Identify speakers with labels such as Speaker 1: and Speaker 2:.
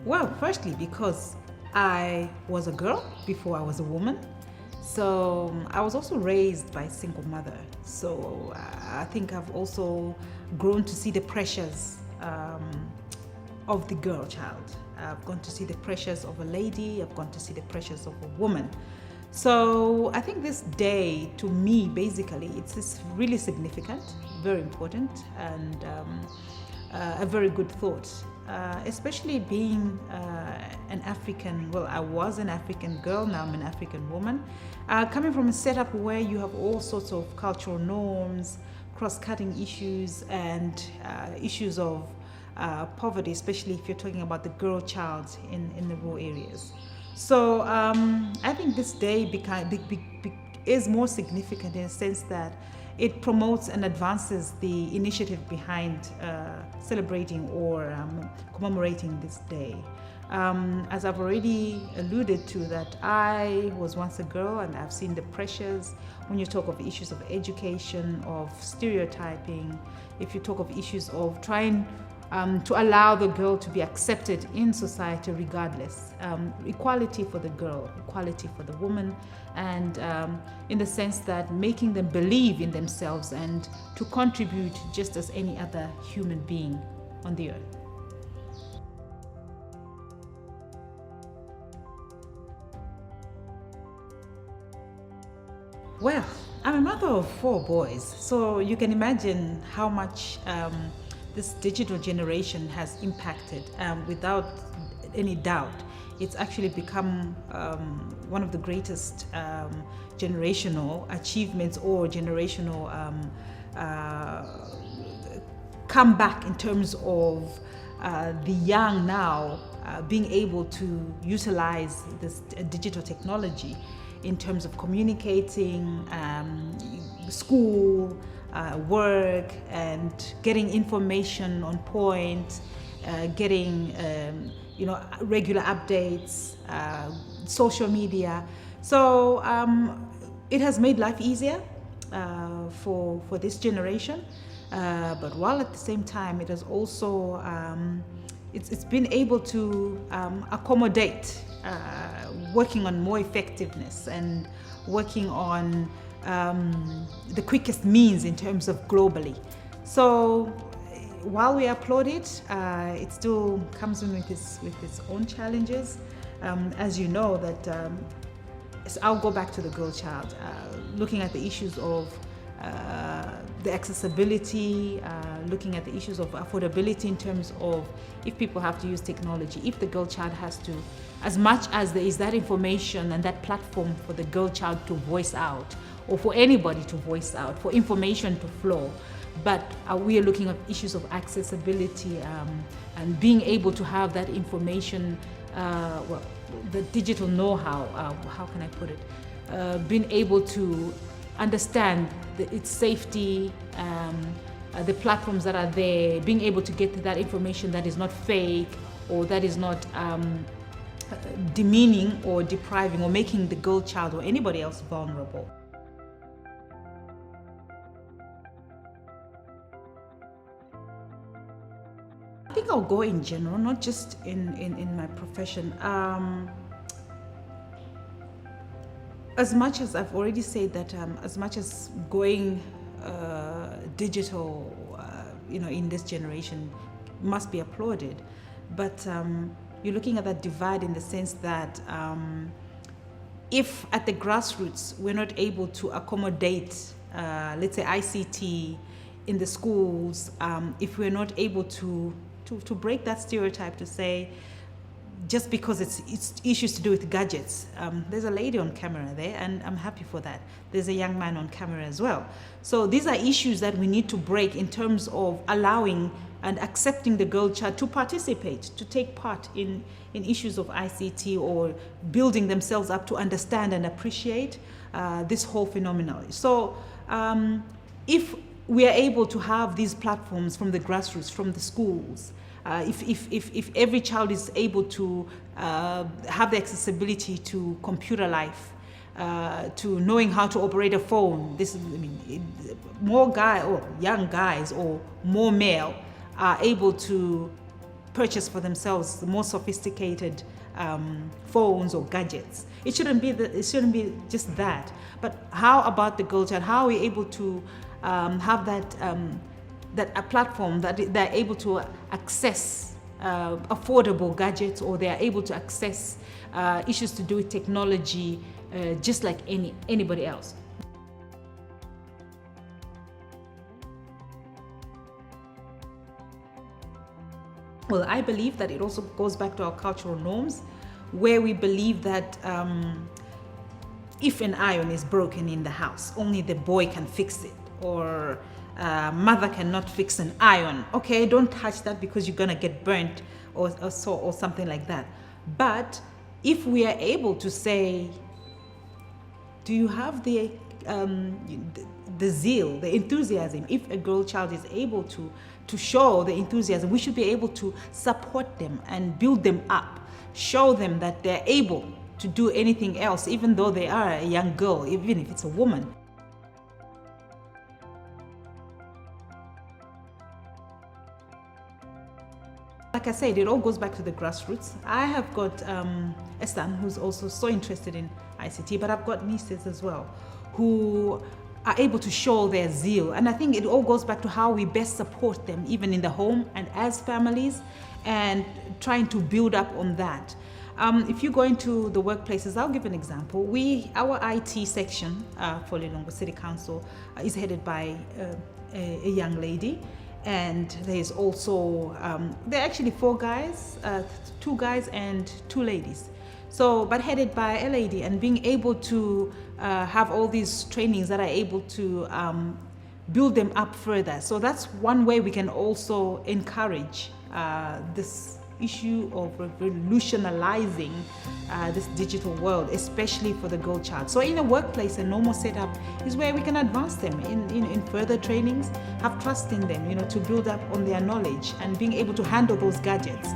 Speaker 1: Well, firstly, because I was a girl before I was a woman. So I was also raised by a single mother. So I think I've also grown to see the pressures of the girl child. I've gone to see the pressures of a lady, I've gone to see the pressures of a woman. So I think this day, to me, basically, it's really significant, very important, and a very good thought. Especially being an African, well, I was an African girl, now I'm an African woman. Coming from a setup where you have all sorts of cultural norms, cross-cutting issues, and issues of poverty, especially if you're talking about the girl child in the rural areas. So I think this day is more significant in a sense that it promotes and advances the initiative behind celebrating or commemorating this day. As I've already alluded to, that I was once a girl and I've seen the pressures when you talk of issues of education, of stereotyping, if you talk of issues of trying to allow the girl to be accepted in society regardless. Equality for the girl, equality for the woman, and in the sense that making them believe in themselves and to contribute just as any other human being on the earth. Well, I'm a mother of 4 boys, so you can imagine how much this digital generation has impacted. Without any doubt, it's actually become one of the greatest generational achievements or generational comeback in terms of the young now being able to utilize this digital technology in terms of communicating, school, work, and getting information on point, getting regular updates, social media. So it has made life easier for this generation, but while at the same time it has also it's been able to accommodate working on more effectiveness and working on the quickest means in terms of globally. So while we applaud it, it still comes in with its own challenges. As you know, that so I'll go back to the girl child, looking at the issues of the accessibility, looking at the issues of affordability in terms of if people have to use technology, if the girl child has to, as much as there is that information and that platform for the girl child to voice out, or for anybody to voice out, for information to flow. But we are looking at issues of accessibility and being able to have that information, the digital know-how, how can I put it? Being able to understand its safety, the platforms that are there, being able to get that information that is not fake or that is not demeaning or depriving or making the girl child or anybody else vulnerable. I think I'll go in general, not just in my profession. As much as I've already said that, as much as going digital, in this generation must be applauded, but you're looking at that divide in the sense that if at the grassroots we're not able to accommodate, let's say ICT in the schools, if we're not able to break that stereotype to say, just because it's issues to do with gadgets. There's a lady on camera there, and I'm happy for that. There's a young man on camera as well. So these are issues that we need to break in terms of allowing and accepting the girl child to participate, to take part in issues of ICT or building themselves up to understand and appreciate this whole phenomenon. So if we are able to have these platforms from the grassroots, from the schools, if every child is able to have the accessibility to computer life, to knowing how to operate a phone, more young guys or more male are able to purchase for themselves the more sophisticated phones or gadgets. It shouldn't be just that. But how about the girl child? How are we able to have that a platform that they're able to access affordable gadgets, or they are able to access issues to do with technology just like anybody else? Well, I believe that it also goes back to our cultural norms, where we believe that if an iron is broken in the house, only the boy can fix it, or mother cannot fix an iron. Okay, don't touch that because you're gonna get burnt or something like that. But if we are able to say, do you have the zeal, the enthusiasm? If a girl child is able to show the enthusiasm, we should be able to support them and build them up, show them that they're able to do anything else, even though they are a young girl, even if it's a woman. Like I said, it all goes back to the grassroots. I have got a son who's also so interested in ICT, but I've got nieces as well who are able to show their zeal. And I think it all goes back to how we best support them, even in the home and as families, and trying to build up on that. If you go into the workplaces, I'll give an example. Our IT section for Lilongwe City Council is headed by a young lady. And there's also, there are actually 4 guys, 2 guys and 2 ladies. So, but headed by a lady, and being able to have all these trainings that are able to build them up further. So that's one way we can also encourage this issue of revolutionizing this digital world, especially for the girl child. So in a workplace, a normal setup is where we can advance them in further trainings, have trust in them, to build up on their knowledge and being able to handle those gadgets.